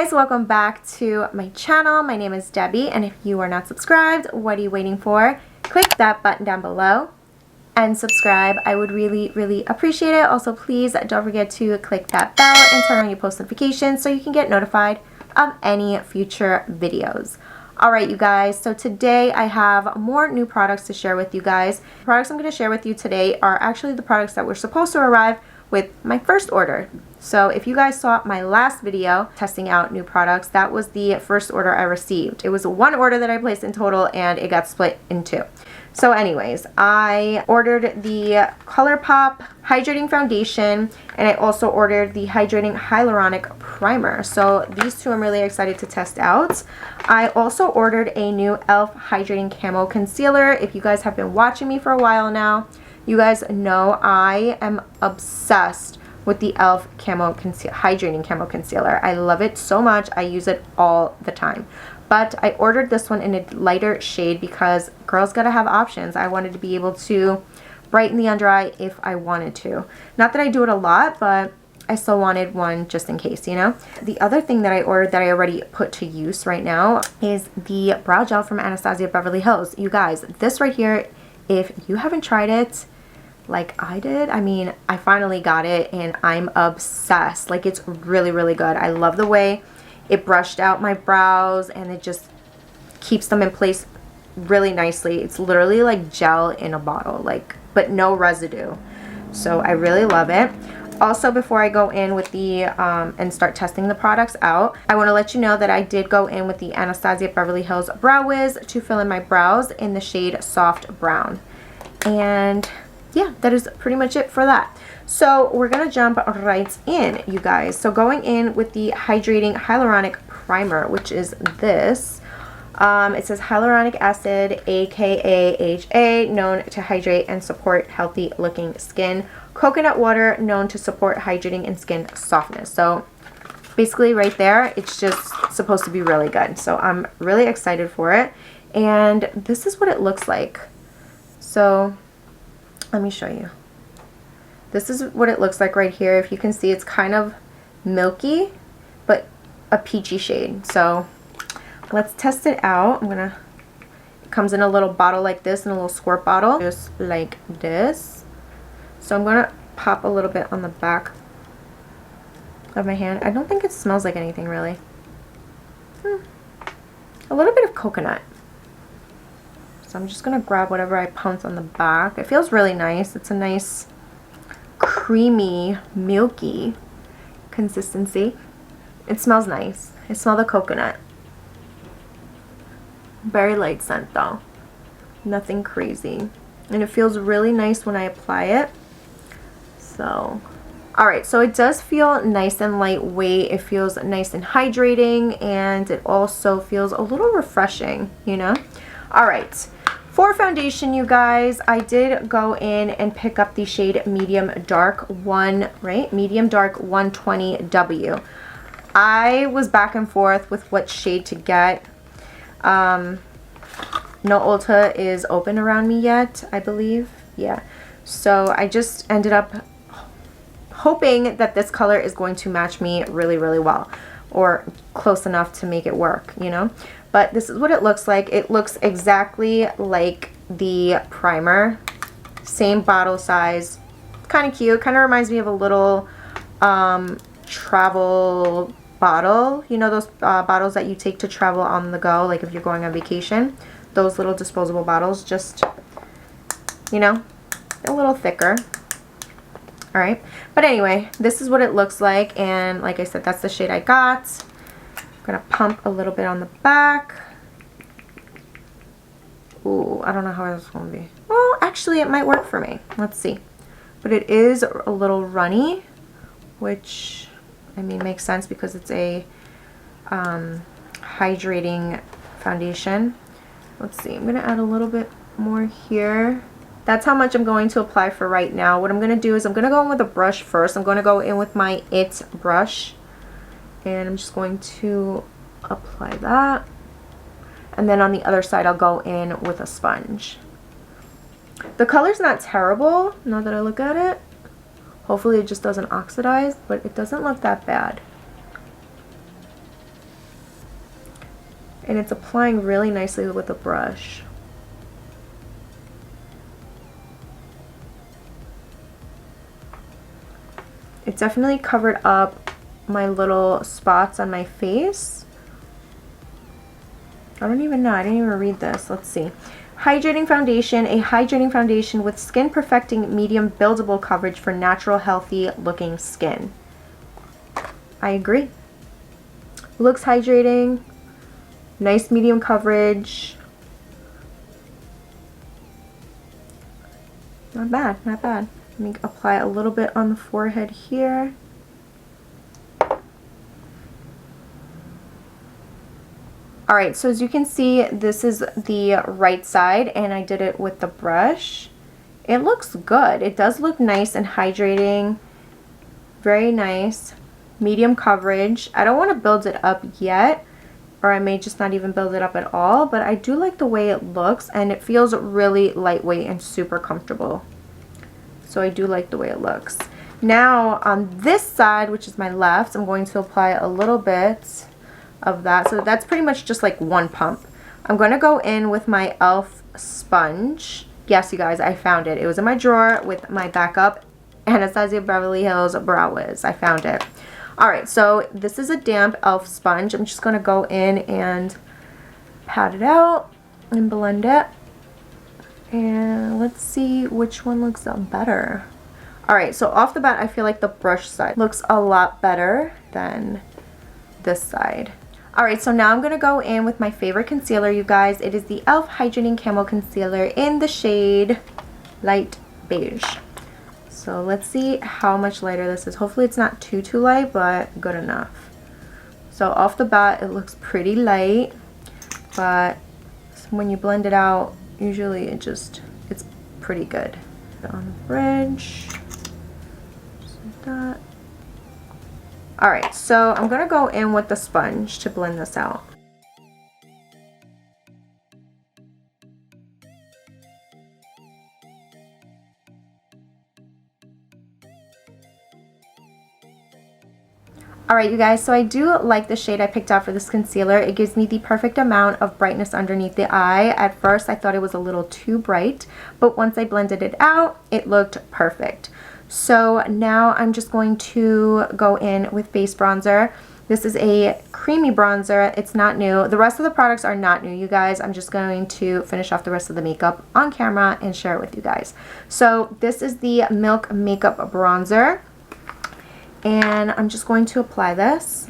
guys, welcome back to my channel. My name is Debbie, and if you are not subscribed, what are you waiting for? Click that button down below and subscribe. I would really appreciate it. Also, please don't forget to click that bell and turn on your post notifications so you can get notified of any future videos. Alright, you guys, so today I have more new products to share with you guys. The products I'm going to share with you today are actually the products that were supposed to arrive with my first order. So if you guys saw my last video testing out new products, that was the first order I received. It was one order that I placed in total and it got split in two. So anyways, I ordered the Colourpop Hydrating Foundation and I also ordered the Hydrating Hyaluronic Primer. So these two I'm really excited to test out. I also ordered a new e.l.f. Hydrating Camo Concealer. If you guys have been watching me for a while now, you guys know I am obsessed with the e.l.f. Hydrating Camo Concealer. I love it so much. I use it all the time. But I ordered this one in a lighter shade because girls gotta have options. I wanted to be able to brighten the under eye if I wanted to. Not that I do it a lot, but I still wanted one just in case, you know? The other thing that I ordered that I already put to use right now is the brow gel from Anastasio Beverly Hills. You guys, this right here, if you haven't tried it like I did, I mean, I finally got it and I'm obsessed. Like, it's really good. I love the way it brushed out my brows and it just keeps them in place really nicely. It's literally like gel in a bottle, like, but no residue. So I really love it. Also, before I go in with the and start testing the products out, I want to let you know that I did go in with the Anastasia Beverly Hills Brow Wiz to fill in my brows in the shade Soft Brown. And yeah, that is pretty much it for that. So we're gonna jump right in, you guys. So going in with the Hydrating Hyaluronic Primer, which is this. It says hyaluronic acid, aka HA, known to hydrate and support healthy looking skin. Coconut water, known to support hydrating and skin softness. So basically right there, it's just supposed to be really good. So I'm really excited for it. And this is what it looks like. So let me show you. This is what it looks like right here. If you can see, it's kind of milky, but a peachy shade. So let's test it out. It comes in a little bottle like this, in a little squirt bottle, just like this. So I'm gonna pop a little bit on the back of my hand. I don't think it smells like anything really. A little bit of coconut. So I'm just gonna grab whatever I pounced on the back. It feels really nice. It's a nice creamy, milky consistency. It smells nice. I smell the coconut. Very light scent though. Nothing crazy. And it feels really nice when I apply it. So, alright, so it does feel nice and lightweight. It feels nice and hydrating, and it also feels a little refreshing, you know? Alright. For foundation, you guys, I did go in and pick up the shade Medium Dark 120W. I was back and forth with what shade to get. No Ulta is open around me yet, I believe. Yeah. So I just ended up hoping that this color is going to match me really well, or close enough to make it work, you know? But this is what it looks like. It looks exactly like the primer. Same bottle size. Kind of cute. Kind of reminds me of a little travel bottle. You know those bottles that you take to travel on the go, like if you're going on vacation? Those little disposable bottles. Just, you know, a little thicker. Alright. But anyway, this is what it looks like. And like I said, that's the shade I got. I'm going to pump a little bit on the back. Ooh, I don't know how this is going to be. Well, actually, it might work for me. Let's see. But it is a little runny, which, I mean, makes sense because it's a hydrating foundation. Let's see. I'm going to add a little bit more here. That's how much I'm going to apply for right now. What I'm going to do is I'm going to go in with a brush first. I'm going to go in with my IT brush. And I'm just going to apply that. And then on the other side, I'll go in with a sponge. The color's not terrible, now that I look at it. Hopefully it just doesn't oxidize, but it doesn't look that bad. and it's applying really nicely with a brush. It definitely covered up my little spots on my face. I don't even know. I didn't even read this. Let's see. Hydrating Foundation, a hydrating foundation with skin perfecting medium buildable coverage for natural, healthy looking skin. I agree. Looks hydrating. Nice medium coverage. Not bad, not bad. Let me apply a little bit on the forehead here. Alright, so as you can see, this is the right side, and I did it with the brush. It looks good. It does look nice and hydrating. Very nice. Medium coverage. I don't want to build it up yet, or I may just not even build it up at all, but I do like the way it looks, and it feels really lightweight and super comfortable. So I do like the way it looks. Now, on this side, which is my left, I'm going to apply a little bit of that. So that's pretty much just like one pump. I'm going to go in with my e.l.f. sponge. Yes, you guys, I found it. It was in my drawer with my backup Anastasio Beverly Hills Brow Wiz. I found it. Alright, so this is a damp e.l.f. sponge. I'm just going to go in and pat it out and blend it. And let's see which one looks better. Alright, so off the bat, I feel like the brush side looks a lot better than this side. Alright, so now I'm going to go in with my favorite concealer, you guys. It is the e.l.f. Hydrating Camo Concealer in the shade Light Beige. So let's see how much lighter this is. Hopefully it's not too light, but good enough. So off the bat, it looks pretty light, but when you blend it out, usually it's pretty good. On the bridge, just like that. Alright, so I'm going to go in with the sponge to blend this out. Alright, you guys, so I do like the shade I picked out for this concealer. It gives me the perfect amount of brightness underneath the eye. At first, I thought it was a little too bright, but once I blended it out, it looked perfect. So now I'm just going to go in with base bronzer. This is a creamy bronzer. It's not new. The rest of the products are not new, you guys. I'm just going to finish off the rest of the makeup on camera and share it with you guys. So this is the Milk Makeup Bronzer. And I'm just going to apply this.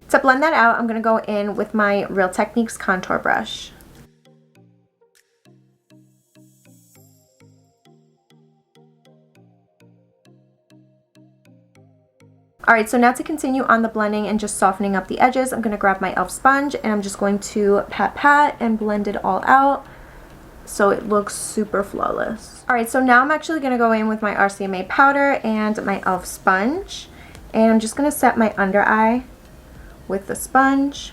To blend that out, I'm going to go in with my Real Techniques contour brush. Alright, so now to continue on the blending and just softening up the edges, I'm going to grab my e.l.f. sponge and I'm just going to pat and blend it all out so it looks super flawless. Alright, so now I'm actually going to go in with my RCMA powder and my e.l.f. sponge, and I'm just going to set my under eye with the sponge.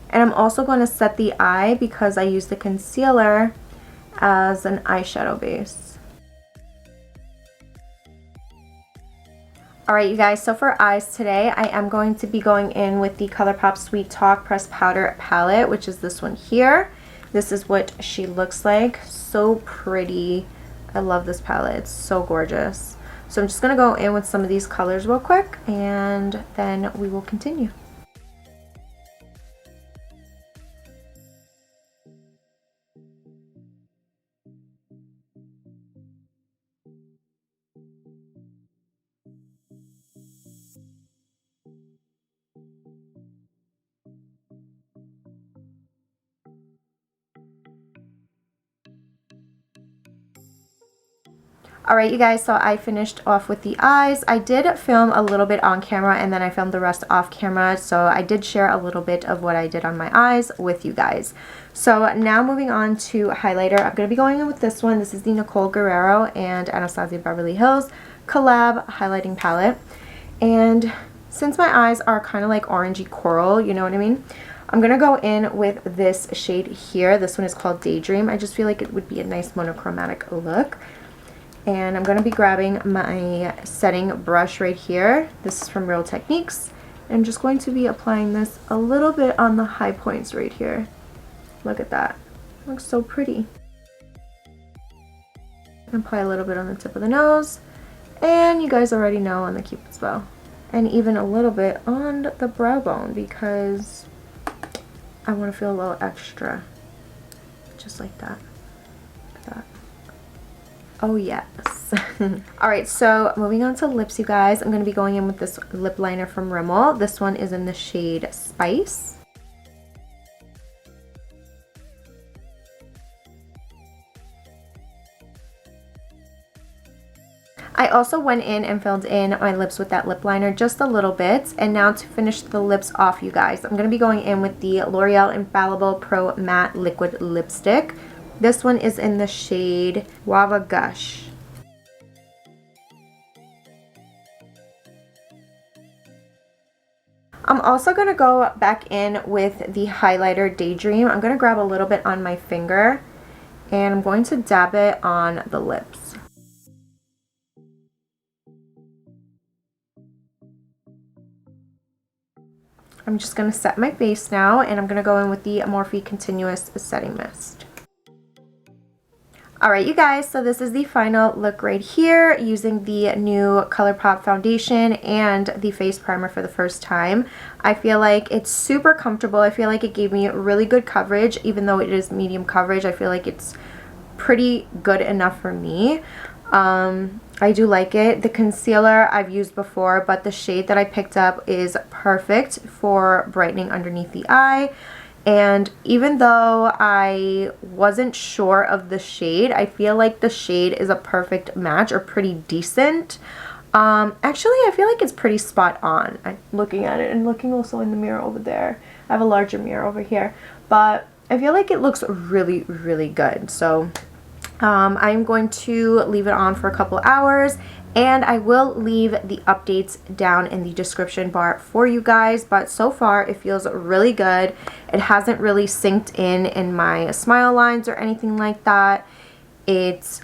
And I'm also going to set the eye because I use the concealer as an eyeshadow base. Alright, you guys, so for eyes today, I am going to be going in with the Colourpop Sweet Talk Pressed Powder Palette, which is this one here. This is what she looks like. So pretty. I love this palette. It's so gorgeous. So I'm just going to go in with some of these colors real quick, and then we will continue. Alright, you guys, so I finished off with the eyes. I did film a little bit on camera and then I filmed the rest off camera, so I did share a little bit of what I did on my eyes with you guys. So now moving on to highlighter, I'm going to be going in with this one. This is the Nicole Guerrero and Anastasio Beverly Hills Collab highlighting palette. And since my eyes are kind of like orangey coral, you know what I mean? I'm going to go in with this shade here. This one is called Daydream. I just feel like it would be a nice monochromatic look. And I'm going to be grabbing my setting brush right here. This is from Real Techniques. And just going to be applying this a little bit on the high points right here. Look at that. It looks so pretty. Apply a little bit on the tip of the nose. And you guys already know on the Cupid's bow. And even a little bit on the brow bone because I want to feel a little extra. Just like that. Like that. Oh yes. Alright, so moving on to lips, you guys. I'm going to be going in with this lip liner from Rimmel. This one is in the shade Spice. I also went in and filled in my lips with that lip liner just a little bit. And now to finish the lips off, you guys, I'm going to be going in with the L'Oreal Infallible Pro Matte Liquid Lipstick. This one is in the shade Guava Gush. I'm also going to go back in with the highlighter Daydream. I'm going to grab a little bit on my finger and I'm going to dab it on the lips. I'm just going to set my face now and I'm going to go in with the Morphe Continuous Setting Mist. Alright you guys, so this is the final look right here using the new Colourpop foundation and the face primer for the first time. I feel like it's super comfortable. I feel like it gave me really good coverage. Even though it is medium coverage, I feel like it's pretty good enough for me. I do like it. The concealer I've used before, but the shade that I picked up is perfect for brightening underneath the eye. And even though I wasn't sure of the shade, I feel like the shade is a perfect match or pretty decent. Actually, I feel like it's pretty spot on. I'm looking at it and looking also in the mirror over there. I have a larger mirror over here. But I feel like it looks really, really good. So I'm going to leave it on for a couple hours. And I will leave the updates down in the description bar for you guys. But so far, it feels really good. It hasn't really synced in my smile lines or anything like that. It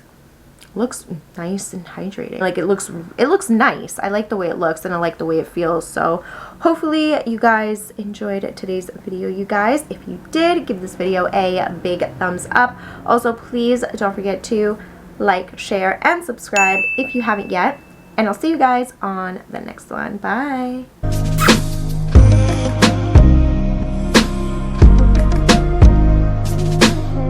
looks nice and hydrating. Like it looks nice. I like the way it looks and I like the way it feels. So hopefully you guys enjoyed today's video, you guys. If you did, give this video a big thumbs up. Also, please don't forget to like, share, and subscribe if you haven't yet. And I'll see you guys on the next one. Bye!